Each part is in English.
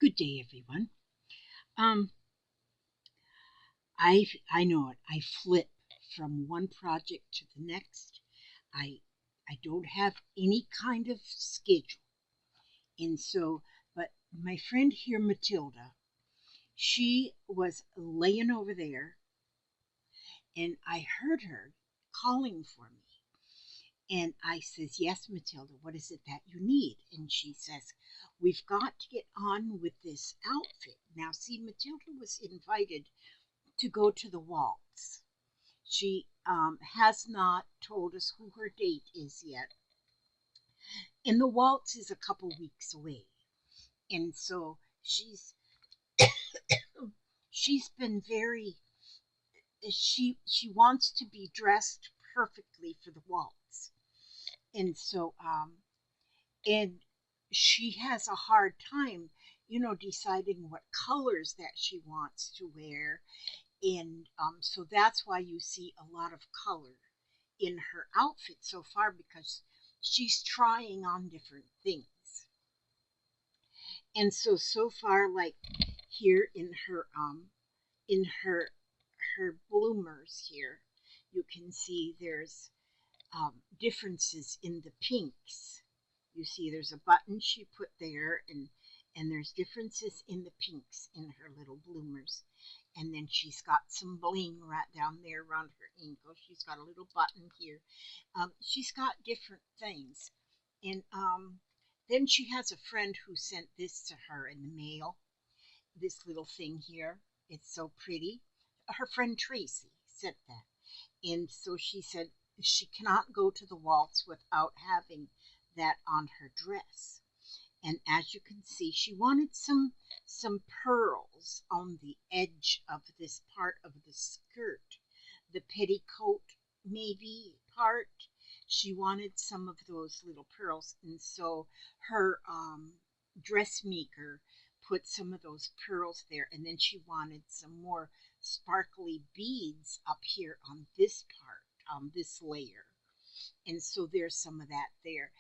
Good day, everyone. Um, I know it. I flip from one project to the next. I I don't have any kind of schedule, and so. But my friend here, Matilda, she was laying over there, and I heard her calling for me. And I says, "Yes, Matilda. What is it that you need?" And she says, "We've got to get on with this outfit now." See, Matilda was invited to go to the waltz. She has not told us who her date is yet. And the waltz is a couple weeks away. And so she's been very she wants to be dressed perfectly for the waltz. And so and she has a hard time, deciding what colors that she wants to wear. And so that's why you see a lot of color in her outfit so far, because she's trying on different things. And so far, like here in her bloomers here, you can see there's differences in the pinks. You see there's a button she put there, and there's differences in the pinks in her little bloomers. And then she's got some bling right down there around her ankle. She's got a little button here. She's got different things. And then she has a friend who sent this to her in the mail. This little thing here. It's so pretty. Her friend Tracy sent that. And so she said she cannot go to the waltz without having that on her dress. And as you can see, she wanted some pearls on the edge of this part of the skirt, the petticoat maybe part. She wanted some of those little pearls, and so her dressmaker put some of those pearls there, and then she wanted some more sparkly beads up here on this part, on this layer. And so there's some of that there.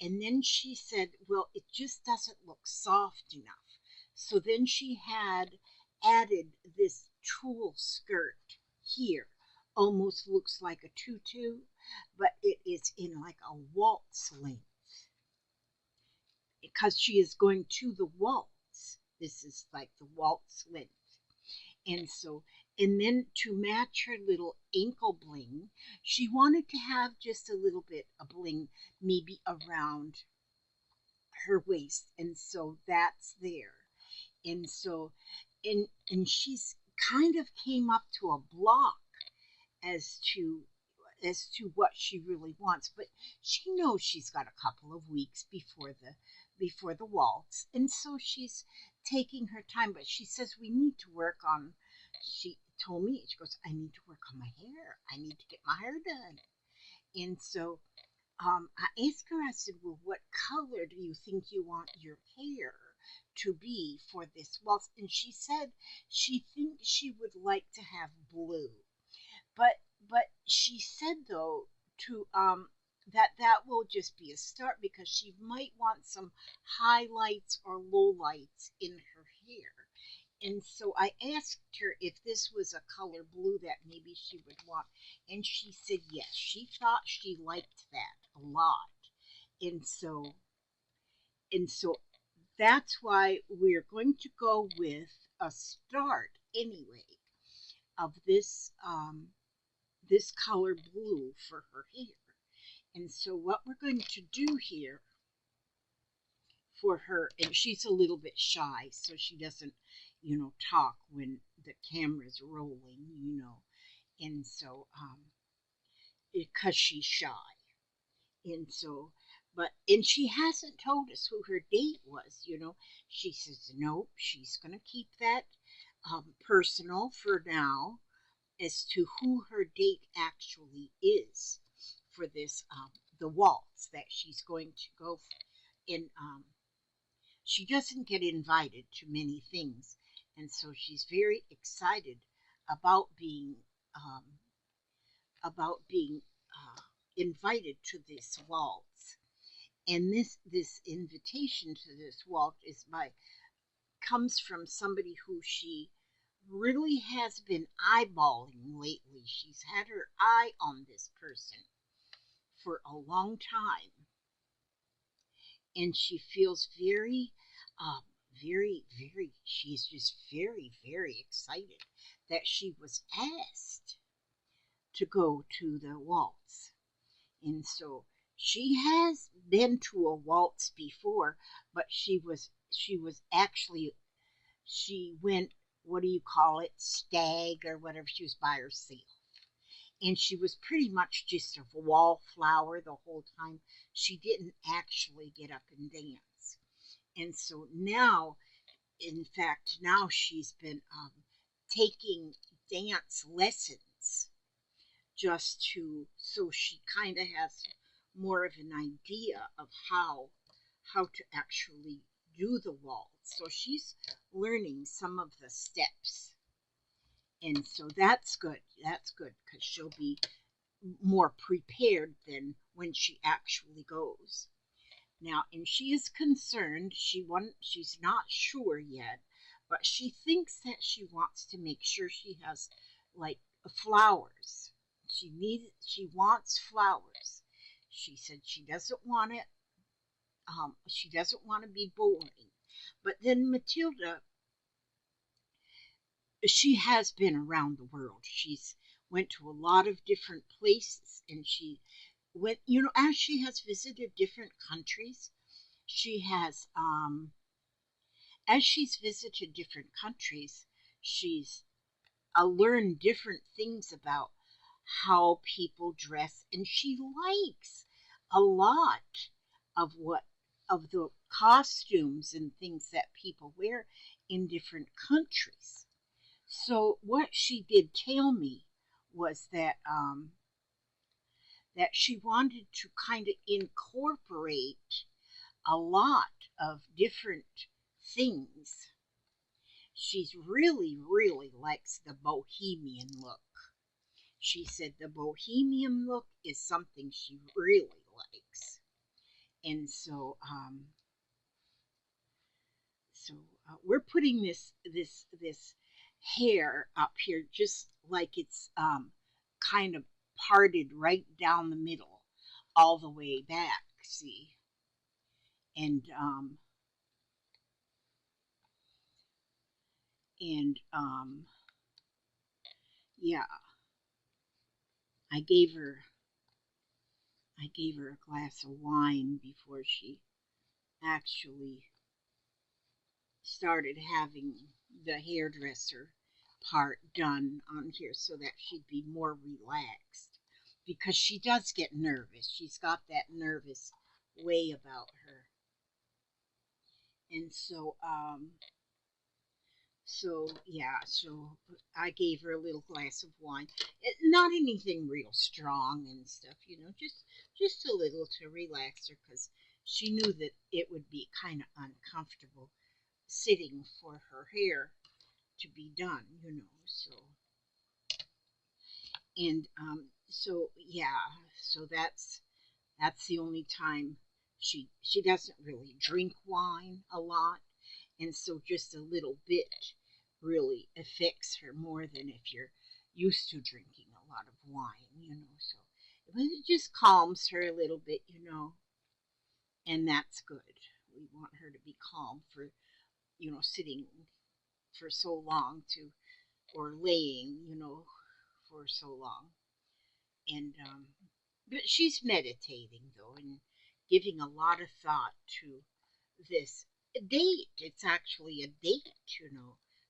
And then she said, well, it just doesn't look soft enough. So then she had added this tulle skirt here. Almost looks like a tutu, but it is in like a waltz length because she is going to the waltz. This is like the waltz length. And so, and then to match her little ankle bling, she wanted to have just a little bit of bling maybe around her waist. And so that's there. And so, and she's kind of came up to a block as to what she really wants, but she knows she's got a couple of weeks before the waltz, and so she's taking her time. But she says we need to work on. She told me, she goes, I need to work on my hair. I need to get my hair done. And so I asked her. I said, well, what color do you think you want your hair to be for this waltz? And she said she thinks she would like to have blue. But she said though to that will just be a start, because she might want some highlights or lowlights in her hair. And so I asked her if this was a color blue that maybe she would want, and she said yes. She thought she liked that a lot. And so and so that's why we're going to go with a start anyway of this color blue for her hair. And so what we're going to do here for her, and she's a little bit shy, so she doesn't, talk when the camera's rolling, and so because she's shy. And so, and she hasn't told us who her date was. She says nope, she's going to keep that personal for now, as to who her date actually is for this the waltz that she's going to go for. And she doesn't get invited to many things, and so she's very excited about being um, invited to this waltz. And this invitation to this waltz is by comes from somebody who she really has been eyeballing lately. She's had her eye on this person for a long time, and she feels um, she's just very excited that she was asked to go to the waltz. And so she has been to a waltz before, but she was actually, she went, what do you call it, stag or whatever. She was by herself, and she was pretty much just a wallflower the whole time. She didn't actually get up and dance. And so now, in fact, now she's been taking dance lessons just to, so she kind of has more of an idea of how to actually do the waltz. So she's learning some of the steps, and so that's good. That's good because she'll be more prepared than when she actually goes. Now, and she is concerned. She's not sure yet, but she thinks that she wants to make sure she has like flowers. She wants flowers. She said she doesn't want it. She doesn't want to be boring. But then Matilda, she has been around the world. She's went to a lot of different places, and she went, as she has visited different countries, she has as she's visited different countries, she's learned different things about how people dress, and she likes a lot of what of the costumes and things that people wear in different countries. So what she did tell me was that she wanted to kind of incorporate a lot of different things. She's really likes the bohemian look. She said the bohemian look is something she really likes. And so we're putting this hair up here just like it's kind of parted right down the middle, all the way back. See, and and yeah, I gave her I gave her a glass of wine before she actually started having the hairdresser part done on here so that she'd be more relaxed, because she does get nervous. She's got that nervous way about her. And so I gave her a little glass of wine. Not anything real strong and stuff, just a little to relax her, because she knew that it would be kind of uncomfortable sitting for her hair to be done, and so yeah, so that's the only time she doesn't really drink wine a lot, and so just a little bit really affects her more than if you're used to drinking a lot of wine. So it just calms her a little bit, and that's good. We want her to be calm for sitting for so long, to or laying, for so long. And but she's meditating though, and giving a lot of thought to this date. It's actually a date,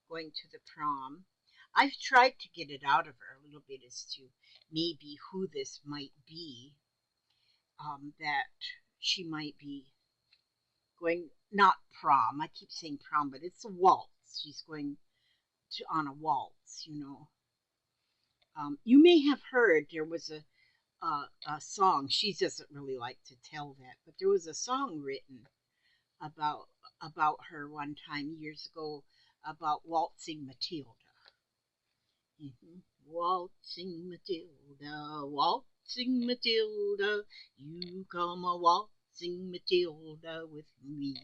going to the prom. I've tried to get it out of her a little bit as to maybe who this might be, that she might be going, not prom. I keep saying prom, but it's a waltz. She's going to on a waltz. You may have heard there was a song. She doesn't really like to tell that, but there was a song written about about her one time years ago about waltzing Matilda. Waltzing Matilda, you come a waltzing sing Matilda with me.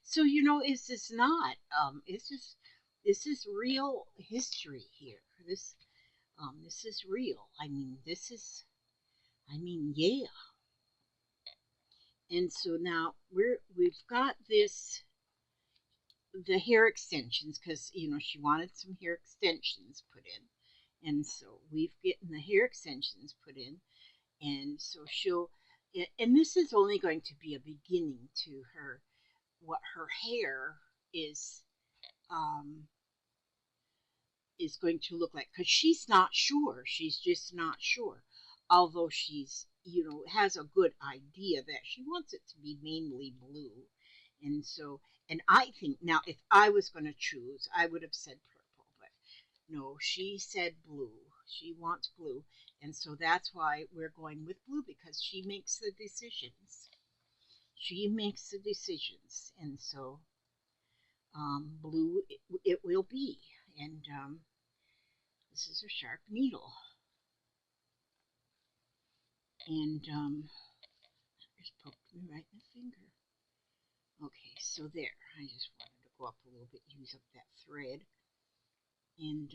So you know, is this not? This is real history here. This is real. I mean, this is. I mean, yeah. And so now we've got this the hair extensions because you know she wanted some hair extensions put in, and so we've gotten the hair extensions put in, and so she'll and this is only going to be a beginning to her what her hair is um is going to look like because she's not sure, she's just not sure, although she's you know has a good idea that she wants it to be mainly blue. And so and I think now if I was going to choose I would have said purple, but no, she said blue. She wants blue. And so that's why we're going with blue because she makes the decisions. She makes the decisions. And so blue it will be. And this is a sharp needle. And just poked me right in the finger. Okay, so there. I just wanted to go up a little bit, use up that thread. And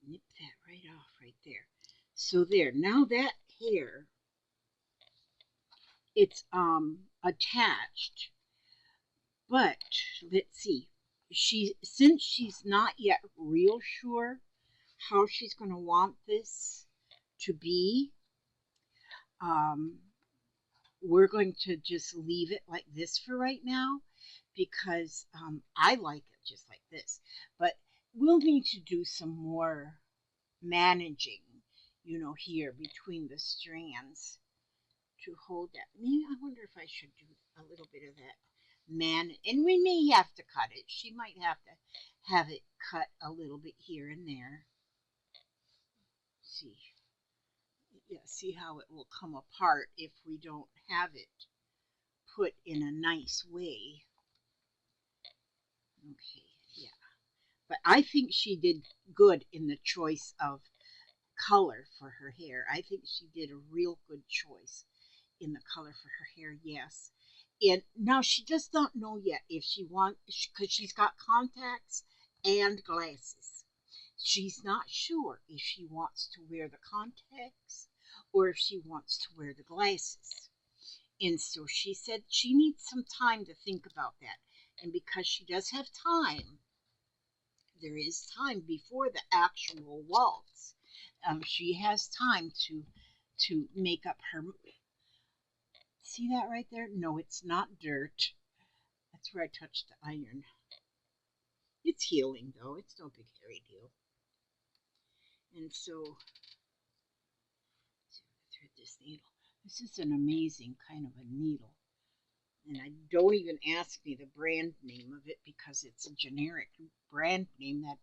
nip that right off right there. So there. Now that hair, it's attached. But let's see. Since she's not yet real sure how she's going to want this to be, um, we're going to just leave it like this for right now because I like it just like this. But we'll need to do some more managing, you know, here between the strands to hold that. Maybe I wonder if I should do a little bit of that and we may have to cut it. She might have to have it cut a little bit here and there. See, yeah, see how it will come apart if we don't have it put in a nice way. Okay, yeah. But I think she did good in the choice of color for her hair. I think she did a real good choice in the color for her hair, yes. And now she does not know yet if she wants, because she's got contacts and glasses. She's not sure if she wants to wear the contacts or if she wants to wear the glasses. And so she said she needs some time to think about that. And because she does have time, there is time before the actual waltz. She has time to make up her. See that right there? No, it's not dirt. That's where I touched the iron. It's healing though. It's no big hairy deal. And so thread this needle. This is an amazing kind of a needle. And I don't even ask me the brand name of it because it's a generic brand name that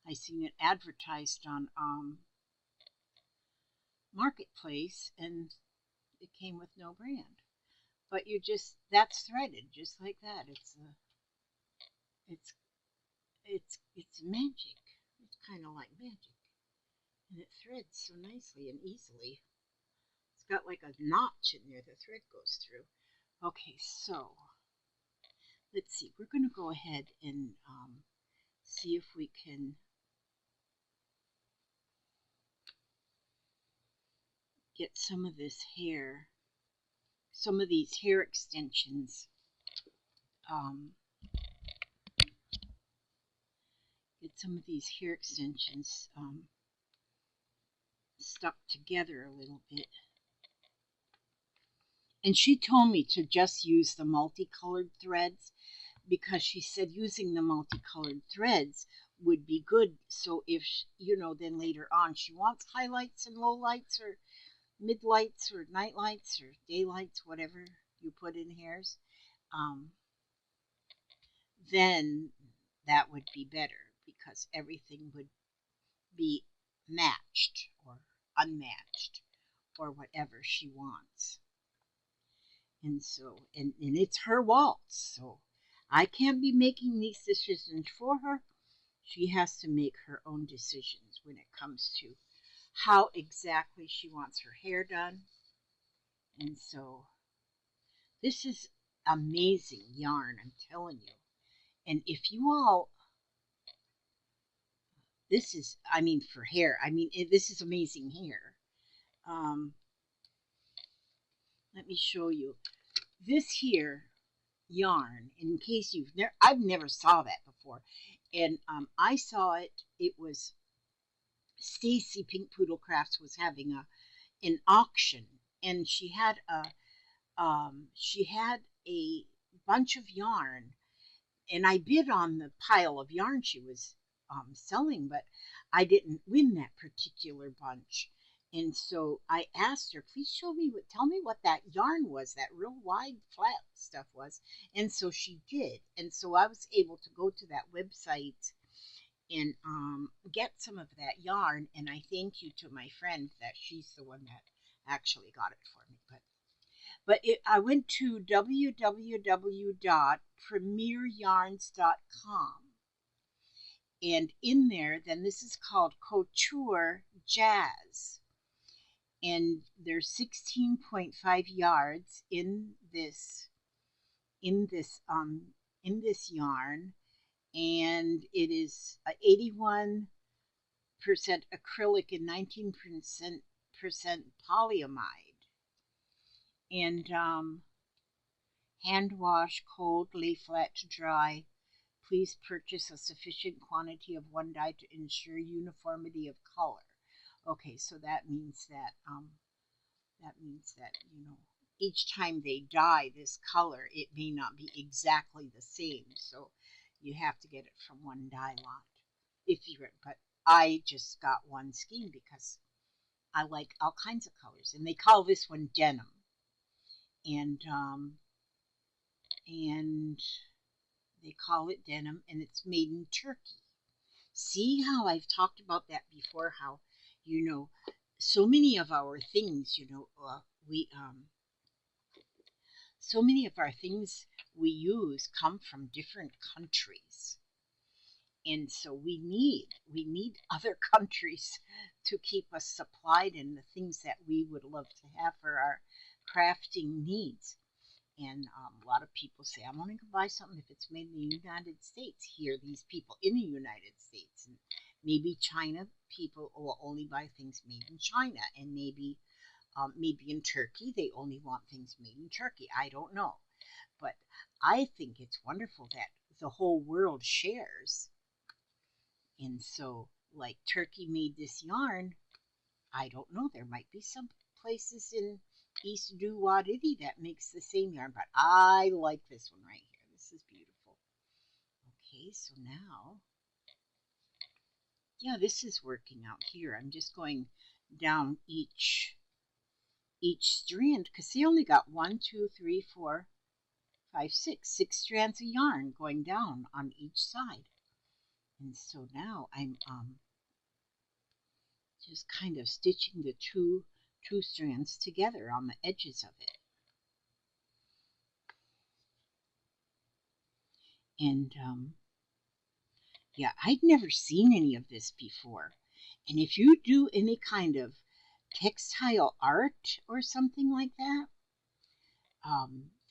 I seen it advertised on Marketplace, and it came with no brand. But you just that's threaded just like that. It's it's magic. It's kind of like magic, and it threads so nicely and easily. It's got like a notch in there the thread goes through. Okay, so let's see. We're going to go ahead and see if we can get some of this hair, some of these hair extensions get some of these hair extensions stuck together a little bit. And she told me to just use the multicolored threads because she said using the multicolored threads would be good. So if, you know, then later on she wants highlights and lowlights or mid lights or night lights or daylights, whatever you put in hairs, then that would be better because everything would be matched or unmatched or whatever she wants. And so, and it's her waltz, so I can't be making these decisions for her. She has to make her own decisions when it comes to how exactly she wants her hair done. And so this is amazing yarn, I'm telling you. And if you all, this is, I mean, for hair, I mean, this is amazing hair. Um, Let me show you. This here yarn, in case you've never, I've never saw that before. And I saw it, it was Stacy Pink Poodle Crafts was having an auction, and she had a bunch of yarn, and I bid on the pile of yarn she was selling, but I didn't win that particular bunch. And so I asked her, please tell me what that yarn was, that real wide, flat stuff was. And so she did. And so I was able to go to that website and get some of that yarn. And I thank you to my friend that she's the one that actually got it for me. I went to www.premieryarns.com, and in there, then this is called Couture Jazz, and there's 16.5 yards in this in this yarn, and it is 81% acrylic and 19% polyamide, and hand wash, cold, lay flat to dry. Please purchase a sufficient quantity of one dye to ensure uniformity of color. Okay, so that means that you know, each time they dye this color, it may not be exactly the same. So you have to get it from one dye lot. But I just got one skein because I like all kinds of colors, and they call this one denim, and and they call it denim, and it's made in Turkey. See how I've talked about that before? How, you know, so many of our things, so many of our things we use come from different countries, and so we need other countries to keep us supplied in the things that we would love to have for our crafting needs. And a lot of people say, I'm only going to buy something if it's made in the United States. Here, these people in the United States, and maybe China people will only buy things made in China, and maybe in Turkey they only want things made in Turkey. I don't know, but I think it's wonderful that the whole world shares. And so, like Turkey made this yarn, I don't know. There might be some places in East Duwadidi that makes the same yarn, but I like this one right here. This is beautiful. Okay, so now, yeah, this is working out here. I'm just going down each strand because they only got 1, 2, 3, 4, 5, 6 strands of yarn going down on each side. And so now I'm just kind of stitching the two strands together on the edges of it. And yeah, I'd never seen any of this before. And if you do any kind of textile art or something like that,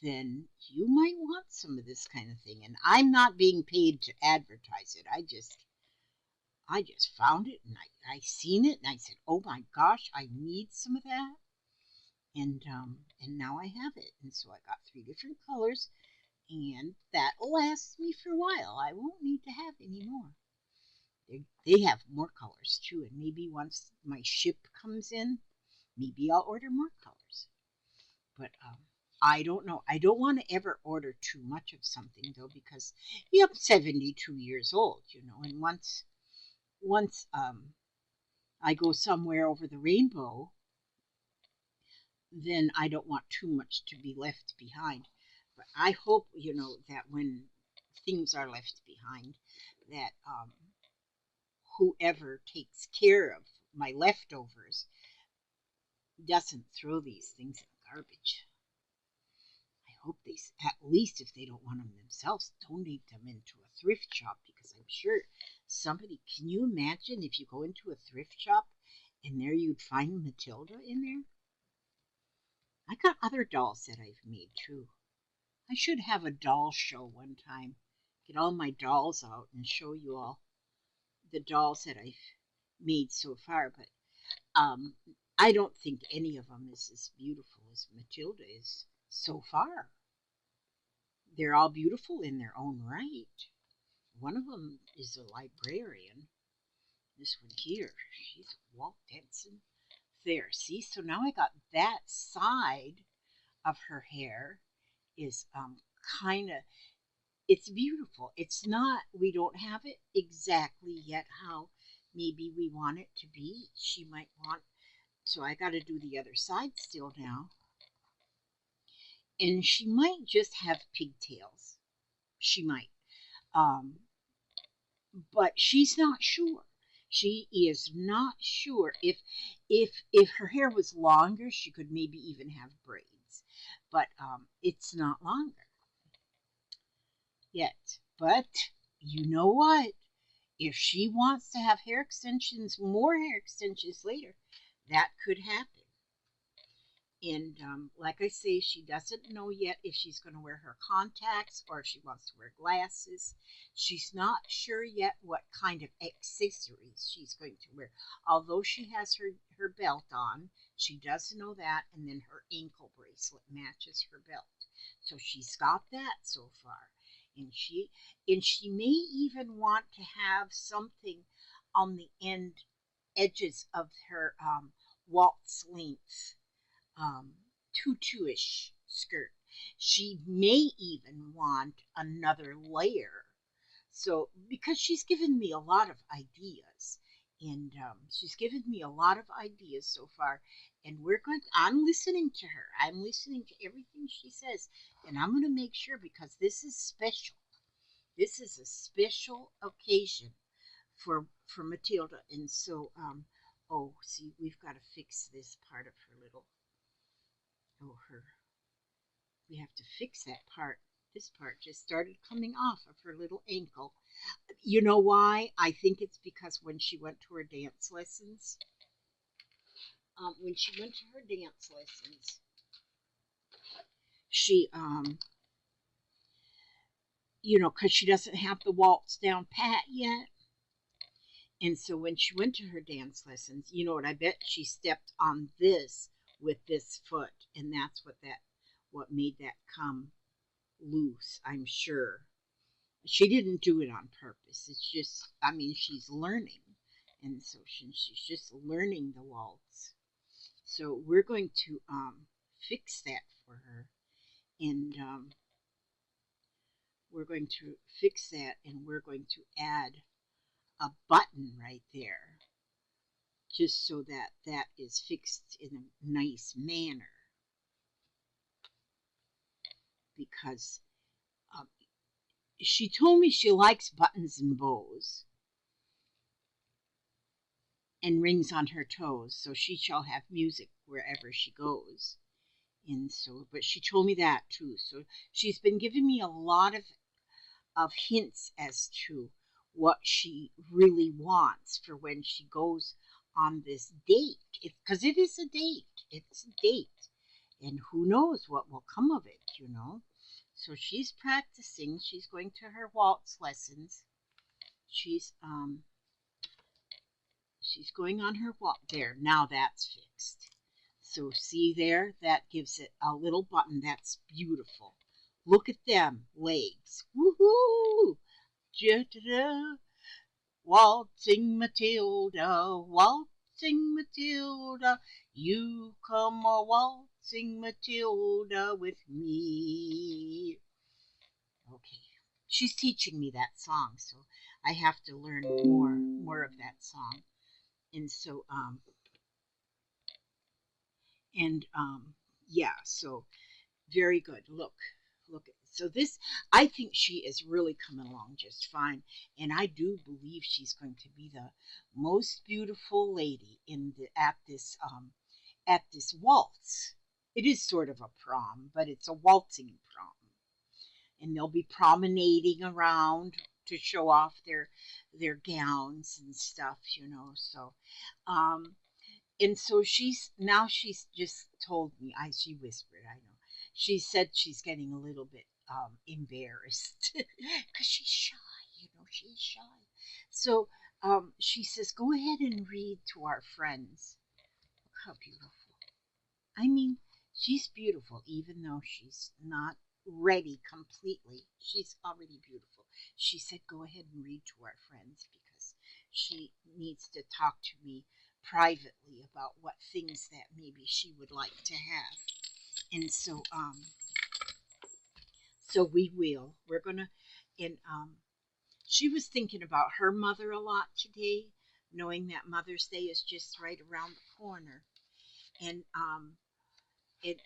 then you might want some of this kind of thing. And I'm not being paid to advertise it. I just found it, and I seen it, and I said, oh my gosh, I need some of that. And now I have it. And so I got 3 different colors, and that lasts me for a while. I won't need to have any more. They have more colors too, and maybe once my ship comes in, maybe I'll order more colors. But I don't know. I don't want to ever order too much of something though, because I'm 72 years old, and once I go somewhere over the rainbow, then I don't want too much to be left behind. But I hope, that when things are left behind, that whoever takes care of my leftovers doesn't throw these things in the garbage. I hope they, at least if they don't want them themselves, donate them into a thrift shop, because I'm sure somebody, can you imagine if you go into a thrift shop And there you'd find Matilda in there. I got other dolls that I've made too. I should have a doll show one time. Get all my dolls out and show you all the dolls that I've made so far. But um, I don't think any of them is as beautiful as Matilda is so far. They're all beautiful in their own right. One of them is a librarian. This one here, she's wall dancing. There, see? So now I got that side of her hair is kind of, it's beautiful. It's not, we don't have it exactly yet how maybe we want it to be. She might want, so I got to do the other side still now. And she might just have pigtails. She might. Um, but she's not sure. She is not sure if her hair was longer, she could maybe even have braids, but it's not longer yet. But you know what? If she wants to have hair extensions, more hair extensions later, that could happen. And like I say, she doesn't know yet if she's going to wear her contacts or if she wants to wear glasses. She's not sure yet what kind of accessories she's going to wear. Although she has her belt on, she does know that, and then her ankle bracelet matches her belt. So she's got that so far. And she may even want to have something on the edges of her waltz length tutu-ish skirt. She may even want another layer. So, because she's given me a lot of ideas, and she's given me a lot of ideas so far, and I'm listening to her. I'm listening to everything she says, and I'm going to make sure because this is special. This is a special occasion for Matilda, and so oh, see, we've got to fix this part of her little her. We have to fix that part. This part just started coming off of her little ankle. You know why? I think it's because when she went to her dance lessons, she, because she doesn't have the waltz down pat yet. And so when she went to her dance lessons, you know what? I bet she stepped on this with this foot, and that's what made that come loose, I'm sure. She didn't do it on purpose. It's just, I mean, she's learning. And so she's just learning the waltz. So we're going to fix that for her. And we're going to fix that and we're going to add a button right there just so that that is fixed in a nice manner because um, she told me she likes buttons and bows and rings on her toes, so she shall have music wherever she goes. And so, but she told me that too. So she's been giving me a lot of hints as to what she really wants for when she goes on this date. Because it is a date. It's a date. And who knows what will come of it. So she's practicing. She's going to her waltz lessons. She's going on her walk. There, now that's fixed. So see there, that gives it a little button. That's beautiful. Look at them legs. Woohoo! Waltzing Matilda, waltzing Matilda, you come a waltzing Matilda with me. Okay, she's teaching me that song, so I have to learn more of that song. And so yeah, so very good. Look, so this, I think she is really coming along just fine, and I do believe she's going to be the most beautiful lady at this waltz. It is sort of a prom, but it's a waltzing prom, and they'll be promenading around to show off their gowns and stuff. So um, And so she's just told me, she whispered, I know. She said she's getting a little bit embarrassed because she's shy, she's shy. So she says, go ahead and read to our friends. Look how beautiful. I mean, she's beautiful, even though she's not ready completely. She's already beautiful. She said, go ahead and read to our friends because she needs to talk to me privately about what things that maybe she would like to have. And so we will. We're gonna, and she was thinking about her mother a lot today, knowing that Mother's Day is just right around the corner. And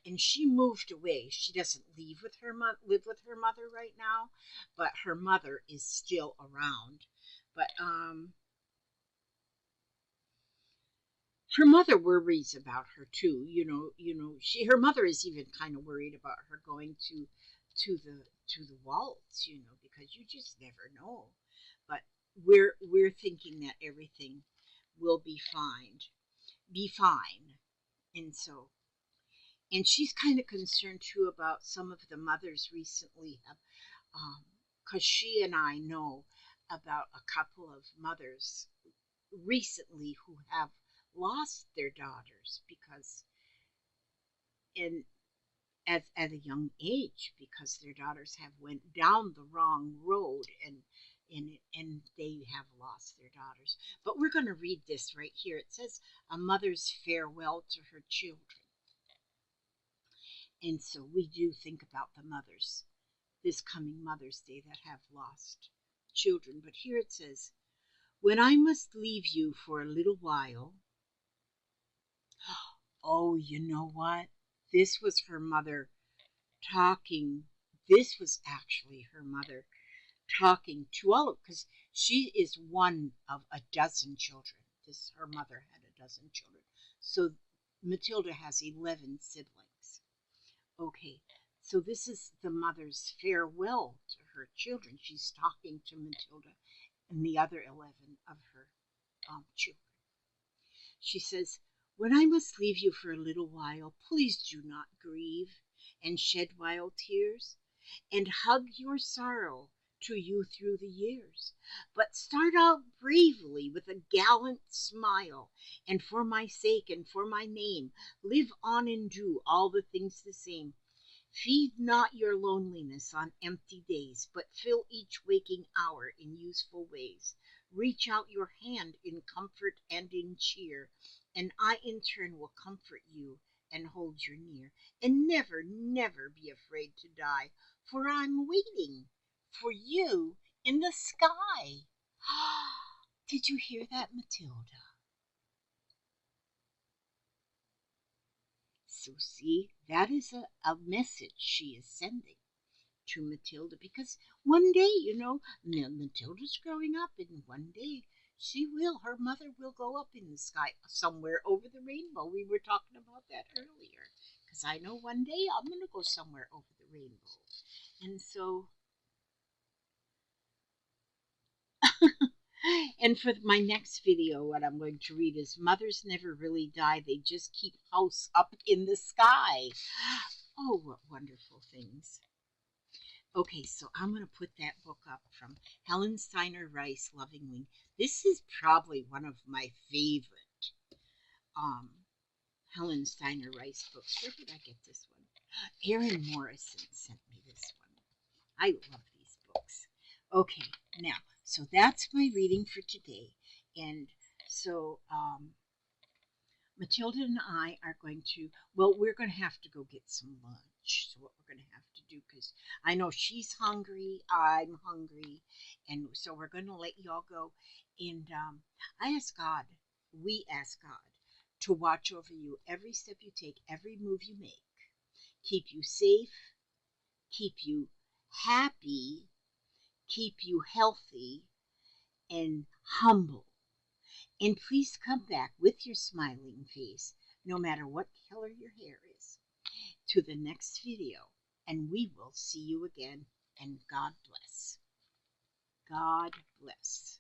and she moved away. She doesn't live with her mother right now, but her mother is still around. But her mother worries about her too. Her mother is even kind of worried about her going to the waltz. Because you just never know. But we're thinking that everything will be fine, and so. And she's kind of concerned too about some of the mothers recently have, because she and I know about a couple of mothers recently who have lost their daughters because in at a young age because their daughters have went down the wrong road and they have lost their daughters. But we're going to read this right here. It says a mother's farewell to her children. And so we do think about the mothers this coming Mother's Day that have lost children. But here it says, when I must leave you for a little while. Oh, you know what? This was her mother talking. This was actually her mother talking to all of, because she is one of a dozen children. Her mother had a dozen children. So Matilda has 11 siblings. Okay, so this is the mother's farewell to her children. She's talking to Matilda and the other 11 of her children. She says, when I must leave you for a little while, please do not grieve and shed wild tears, and hug your sorrow to you through the years. But start out bravely with a gallant smile, and for my sake and for my name, live on and do all the things the same. Feed not your loneliness on empty days, but fill each waking hour in useful ways. Reach out your hand in comfort and in cheer, and I in turn will comfort you and hold you near. And never, never be afraid to die, for I'm waiting for you in the sky. Did you hear that, Matilda? So see, that is a message she is sending to Matilda, because one day, Matilda's growing up, and one day her mother will go up in the sky somewhere over the rainbow. We were talking about that earlier, because I know one day I'm going to go somewhere over the rainbow. And so, and for my next video, what I'm going to read is Mothers Never Really Die, They Just Keep House Up in the Sky. Oh, what wonderful things. Okay, so I'm going to put that book up from Helen Steiner Rice, Loving Wing. This is probably one of my favorite Helen Steiner Rice books. Where did I get this one? Erin Morrison sent me this one. I love these books. Okay, now, so that's my reading for today. And so Matilda and I are going to, we're going to have to go get some lunch. So what we're going to have to do, because I know she's hungry, I'm hungry, and so we're going to let y'all go. And we ask God to watch over you every step you take, every move you make, keep you safe, keep you happy, keep you healthy, and humble. And please come back with your smiling face, no matter what color your hair is, to the next video. And we will see you again. And God bless. God bless.